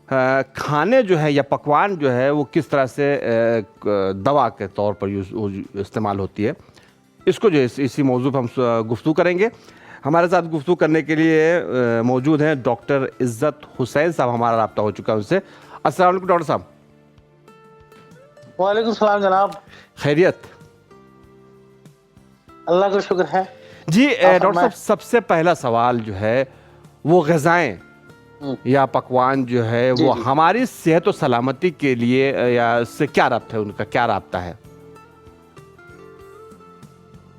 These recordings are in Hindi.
खाने जो है या पकवान जो है वो किस तरह से दवा के तौर पर इस्तेमाल होती है, इसको जो है इसी मौजू पर हम गुफ्तगू करेंगे। हमारे साथ गुफ्तगू करने के लिए मौजूद हैं डॉक्टर इज़्ज़त हुसैन साहब, हमारा रब्ता हो चुका है उनसे। अस्सलाम वालेकुम डॉक्टर साहब। वालेकुम सलाम जनाब। खैरियत? अल्लाह का शुक्र है जी। डॉक्टर साहब, सबसे पहला सवाल जो है वो ग़िज़ाएँ या पकवान जो है वो हमारी सेहत और सलामती के लिए या इससे क्या रब्ता है, उनका क्या रब्ता है?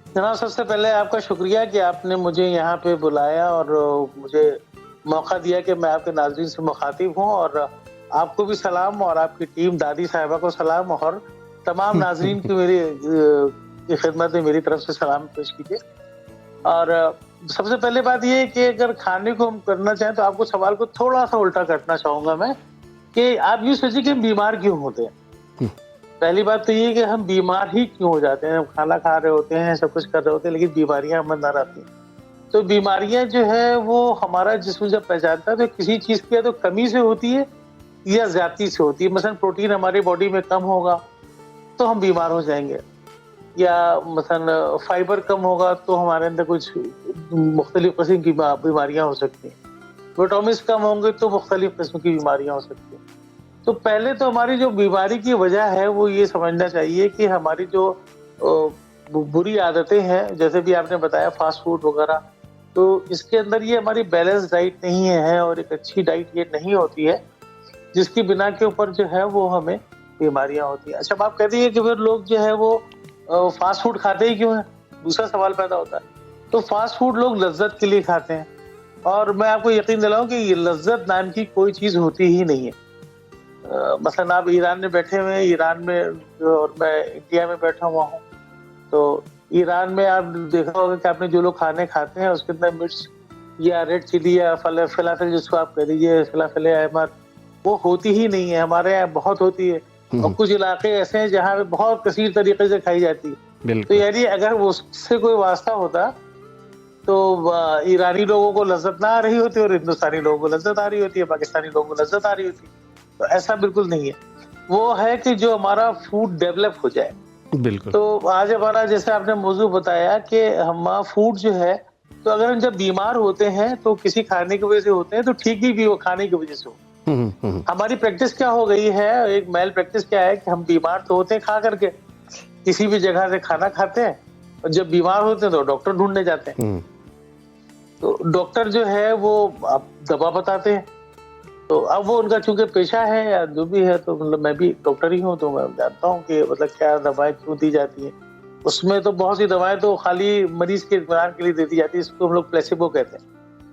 जनाब, सबसे पहले आपका शुक्रिया कि आपने मुझे यहाँ पे बुलाया और मुझे मौका दिया कि मैं आपके नाज़रीन से मुखातिब हूँ। और आपको भी सलाम और आपकी टीम दादी साहिबा को सलाम और तमाम नाज़रीन की मेरी खिदमत में मेरी तरफ से सलाम पेश कीजिए। और सबसे पहले बात ये है कि अगर खाने को हम करना चाहें तो आपको सवाल को थोड़ा सा उल्टा करना चाहूंगा मैं, कि आप यूँ सोचिए कि हम बीमार क्यों होते हैं। पहली बात तो ये कि हम बीमार ही क्यों हो जाते हैं। हम खाना खा रहे होते हैं, सब कुछ कर रहे होते हैं, लेकिन बीमारियां हम अंदर आती हैं। तो बीमारियां जो है वो हमारा जिस्म जब पहचानता है तो किसी चीज की या तो कमी से होती है या ज्यादती से होती है। मसलन प्रोटीन हमारी बॉडी में कम होगा तो हम बीमार हो जाएंगे, या मसलन फाइबर कम होगा तो हमारे अंदर कुछ मुख्तलिफ किस्म की बीमारियां हो सकती हैं। विटामिन्स कम होंगे तो मुख्तलिफ किस्म की बीमारियां हो सकती हैं। तो पहले तो हमारी जो बीमारी की वजह है वो ये समझना चाहिए कि हमारी जो बुरी आदतें हैं, जैसे भी आपने बताया फास्ट फूड वगैरह, तो इसके अंदर ये हमारी बैलेंस डाइट नहीं है और एक अच्छी डाइट ये नहीं होती है, जिसकी बिना के ऊपर जो है वो हमें बीमारियां होती हैं। अच्छा, आप कहती है कि फिर लोग जो है वो फास्ट फूड खाते ही क्यों है, दूसरा सवाल पैदा होता है। तो फास्ट फूड लोग लज्जत के लिए खाते हैं, और मैं आपको यकीन दिलाऊं कि ये लज्जत नाम की कोई चीज होती ही नहीं है। मसलन आप ईरान में बैठे हुए हैं, ईरान में और मैं इंडिया में बैठा हुआ हूँ, तो ईरान में आप देखा होगा कि आपने जो लोग खाने खाते हैं उसके अंदर मिर्च या रेड चिली या फलाफल जिसको आप कह दीजिए, फलाफल अहमर, वो होती ही नहीं है। हमारे यहाँ बहुत होती है और कुछ इलाके ऐसे हैं जहाँ पे बहुत कसीर तरीके से खाई जाती है। तो यानी अगर उससे कोई वास्ता होता तो ईरानी लोगों को लज्जत ना आ रही होती और हिंदुस्तानी लोगों को लज्जत आ रही होती है, पाकिस्तानी लोगों को लज्जत आ रही होती है। तो ऐसा बिल्कुल नहीं है। वो है कि जो हमारा फूड डेवलप हो जाए। बिल्कुल। तो आज हमारा, जैसे आपने मौजू बताया कि हमारा फूड जो है, तो अगर हम जब बीमार होते हैं तो किसी खाने की वजह से होते हैं, तो ठीक ही भी वो खाने की वजह से हो। हमारी प्रैक्टिस क्या हो गई है, एक मेल प्रैक्टिस क्या है कि हम बीमार तो होते हैं खा करके, किसी भी जगह से खाना खाते हैं, और जब बीमार होते हैं तो डॉक्टर ढूंढने जाते हैं। तो डॉक्टर जो है वो आप दवा बताते हैं। तो अब वो उनका चूंकि पेशा है या जो भी है, तो मतलब मैं भी डॉक्टर ही हूँ, तो मैं जानता हूँ कि मतलब क्या दवाएं क्यों दी जाती हैं। उसमें तो बहुत सी दवाएं तो खाली मरीज के इत्मीनान के लिए दे दी जाती है, इसको हम लोग प्लेसिबो कहते हैं।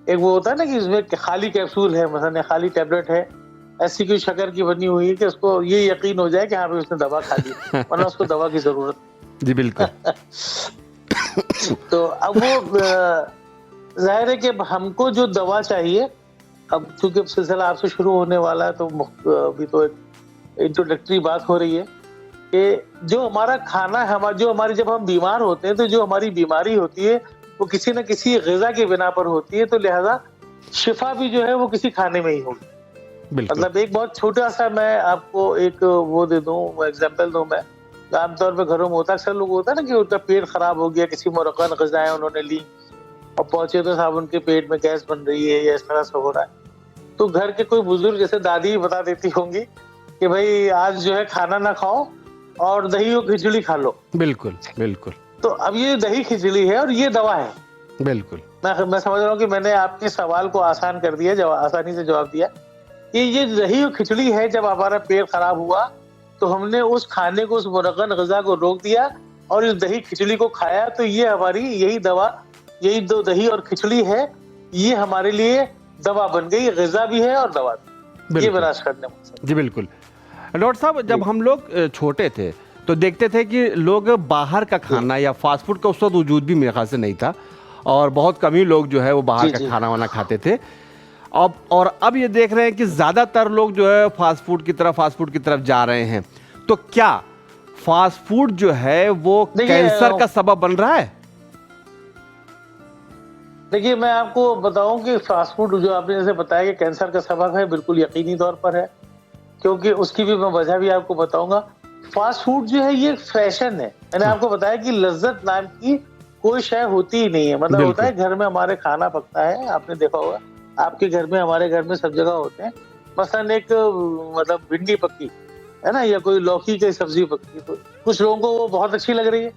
एक वो होता है ना कि इसमें खाली कैप्सूल है, मतलब खाली टैबलेट है, ऐसी कोई शक्कर की बनी हुई है कि उसको ये यकीन हो जाए कि हाँ भाई उसने दवा खा ली, वरना उसको दवा की जरूरत। जी बिल्कुल। तो अब वो जाहिर है कि हमको जो दवा चाहिए, अब चूंकि सिलसिला आपसे शुरू होने वाला है तो अभी तो एक इंट्रोडक्टरी बात हो रही है कि जो हमारा खाना है, जो हमारी, जब हम बीमार होते हैं तो जो हमारी बीमारी होती है वो किसी न किसी ग़िज़ा की बिना पर होती है, तो लिहाजा शिफा भी जो है वो किसी खाने में ही होगी। मतलब एक बहुत छोटा सा मैं आपको एक वो दे दूं, एग्जाम्पल दूं मैं, आमतौर पर घरों में होता है, अक्सर लोग होता है ना कि उनका पेट खराब हो गया, किसी मुरक्कन ग़िज़ाएं उन्होंने ली और पहुंचे तो साहब उनके पेट में गैस बन रही है या इस तरह से हो रहा है। तो घर के कोई बुजुर्ग जैसे दादी बता देती होंगी कि भाई आज जो है खाना ना खाओ और दही और खिचड़ी खा लो। बिल्कुल बिल्कुल। तो अब ये दही खिचड़ी है और ये दवा है। बिल्कुल। मैं समझ रहा हूँ कि मैंने आपके सवाल को आसान कर दिया, आसानी से जवाब दिया कि ये दही और खिचड़ी है। जब हमारा पेट खराब हुआ तो हमने उस खाने को, उस मुरक्कन ग़िज़ा को रोक दिया और इस दही खिचड़ी को खाया, तो ये हमारी यही दवा, यही दो दही और खिचड़ी है, ये हमारे लिए दवा बन गई, ग़िज़ा भी है और दवा भी। ये बर्दाश्त करने में। जी बिल्कुल। डॉक्टर साहब, जब हम लोग छोटे थे तो देखते थे कि लोग बाहर का खाना या फास्ट फूड का उस वक्त वजूद भी मेरे ख्याल से नहीं था, और बहुत कम ही लोग जो है वो बाहर का खाना वाना खाते थे। अब ये देख रहे हैं कि ज़्यादातर लोग जो है फास्ट फूड की तरफ जा रहे हैं। तो क्या फास्ट फूड जो है वो कैंसर का सबब बन रहा है? देखिए, मैं आपको बताऊं कि फास्ट फूड जो आपने जैसे बताया कि कैंसर का सबब है, बिल्कुल यकीनी तौर पर है, क्योंकि उसकी भी मैं वजह भी आपको बताऊंगा। फास्ट फूड जो है ये एक फैशन है। मैंने हाँ, आपको बताया कि लज्जत नाम की कोई शय होती ही नहीं है। मतलब होता बिल्कुल। है घर में हमारे खाना पकता है, आपने देखा होगा, आपके घर में, हमारे घर में सब जगह होते हैं। मसलन एक मतलब भिंडी पक्की है ना, या कोई लौकी की सब्जी पकती है, तो कुछ लोगों को वो बहुत अच्छी लग रही है,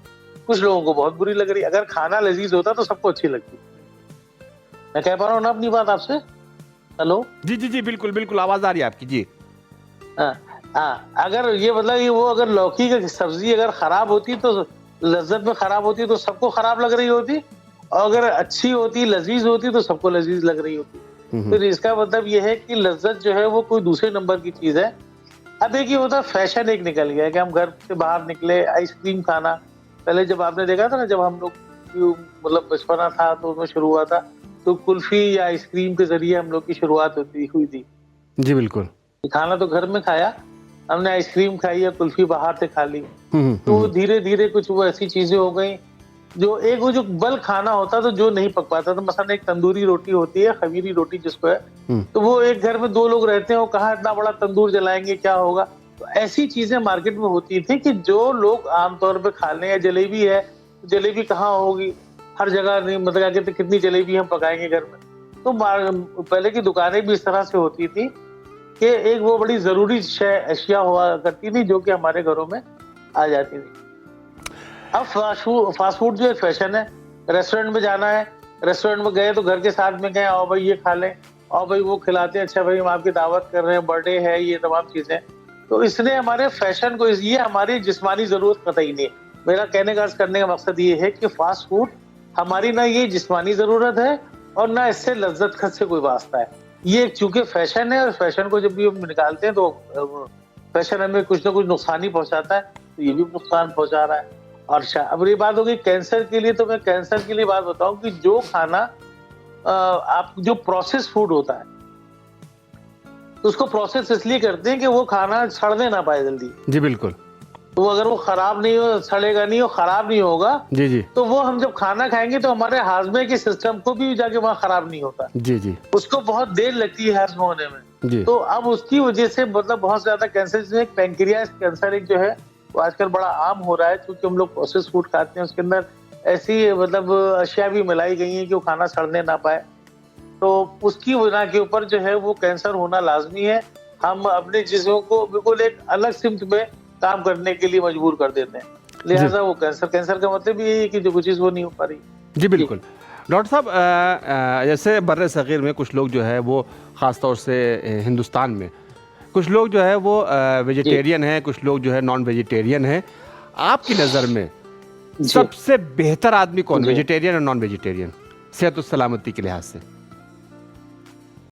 कुछ लोगों को बहुत बुरी लग रही है। अगर खाना लजीज होता तो सबको अच्छी लगती। मैं कह पा रहा हूँ ना अपनी बात आपसे? हेलो? जी, जी, जी, बिल्कुल, बिल्कुल, आवाज़ आ रही है आपकी। जी। हाँ, हाँ, अगर ये मतलब ये वो अगर लौकी की सब्जी अगर खराब होती तो लज्जत में खराब होती तो सबको खराब लग रही होती, और अगर अच्छी होती, लजीज होती तो सबको लजीज लग रही होती। हुँ, हुँ। फिर इसका मतलब ये है कि लज्जत जो है वो कोई दूसरे नंबर की चीज है। अब एक ये होता है, फैशन एक निकल गया है कि हम घर से बाहर निकले, आइसक्रीम खाना। पहले जब आपने देखा था ना, जब हम लोग मतलब बचपना था तो उसमें शुरू हुआ था, तो कुल्फी या आइसक्रीम के जरिए हम लोग की शुरुआत होती हुई थी। जी, बिल्कुल। खाना तो घर में खाया, हमने आइसक्रीम खाई या कुल्फी बाहर से खा ली। हुँ, हुँ, हुँ, तो हुँ। धीरे-धीरे कुछ वो ऐसी चीज़ें हो गई, जो एक वो जो बल्क खाना होता था, जो नहीं पक पाता था। मसलन एक तंदूरी रोटी होती है, खमीरी रोटी जिसको है, हुँ। तो वो एक घर में 2 लोग रहते हैं, वो कहाँ इतना बड़ा तंदूर जलाएँगे, क्या होगा? तो ऐसी चीज़ें मार्केट में होती थी कि जो लोग आम तौर पे खा लें। या जलेबी है, जलेबी कहाँ होगी? हर जगह नहीं, मतलब क्या कहते हैं, कितनी जलेबी हम पकाएँगे घर में? तो पहले की दुकानें भी इस तरह से होती थी कि एक वो बड़ी ज़रूरी अशिया हुआ करती थी, जो कि हमारे घरों में आ जाती थी। अब फास्ट फूड जो एक फैशन है। रेस्टोरेंट में जाना है, रेस्टोरेंट में गए तो घर के साथ में गए, आओ भाई ये खा लें, आओ भाई वो खिलाते हैं, अच्छा भाई हम आपकी दावत कर रहे हैं, बर्थडे है, ये तमाम चीजें। तो इसने हमारे फैशन को, ये हमारी जिस्मानी जरूरत कतई नहीं है। मेरा कहने का अर्ज करने का मकसद ये है कि फास्ट फूड हमारी ना ये जिस्मानी जरूरत है, और ना इससे लज्जत खत से कोई वास्ता है। ये एक चूंकि फैशन है, और फैशन को जब भी हम निकालते हैं तो फैशन हमें कुछ ना कुछ नुकसान ही पहुंचाता है, तो ये भी नुकसान पहुंचा रहा है। और अब ये बात होगी कैंसर के लिए, तो मैं कैंसर के लिए बात बताऊं कि जो खाना आप जो प्रोसेस फूड होता है, तो उसको प्रोसेस इसलिए करते हैं कि वो खाना सड़ने ना पाए जल्दी। जी, बिल्कुल। तो अगर वो खराब नहीं हो, सड़ेगा नहीं और खराब नहीं होगा, जी, जी। तो वो हम जब खाना खाएंगे तो हमारे हाजमे के सिस्टम को भी जाके वहाँ खराब नहीं होता, जी, जी। उसको बहुत देर लगती है हजम होने में। जी। तो अब उसकी वजह से मतलब बहुत ज्यादा कैंसर, जिसमें पैंक्रियास कैंसर एक जो है वो आजकल बड़ा आम हो रहा है, क्योंकि हम लोग प्रोसेस फूड खाते हैं, उसके अंदर ऐसी मतलब अशिया भी मिलाई गई हैं कि वो खाना सड़ने ना पाए। तो उसकी वजह के ऊपर जो है वो कैंसर होना लाजमी है। हम अपने जिस्म को बिल्कुल एक अलग सिमत में काम करने के लिए मजबूर कर देते हैं, जी। लिहाजा वो कैंसर का मतलब ये है कि जो कुछ चीज़ वो नहीं हो पा रही। जी, बिल्कुल। डॉक्टर साहब, जैसे बर्र-ए-सग़ीर में कुछ लोग जो है वो ख़ास तौर से हिंदुस्तान में, कुछ लोग जो है वो जी, वेजिटेरियन हैं, कुछ लोग जो है नॉन वेजिटेरियन हैं। आपकी नज़र में जी, सबसे बेहतर आदमी कौन, जी। वेजिटेरियन और नॉन वेजिटेरियन, सेहत और सलामती के लिहाज से?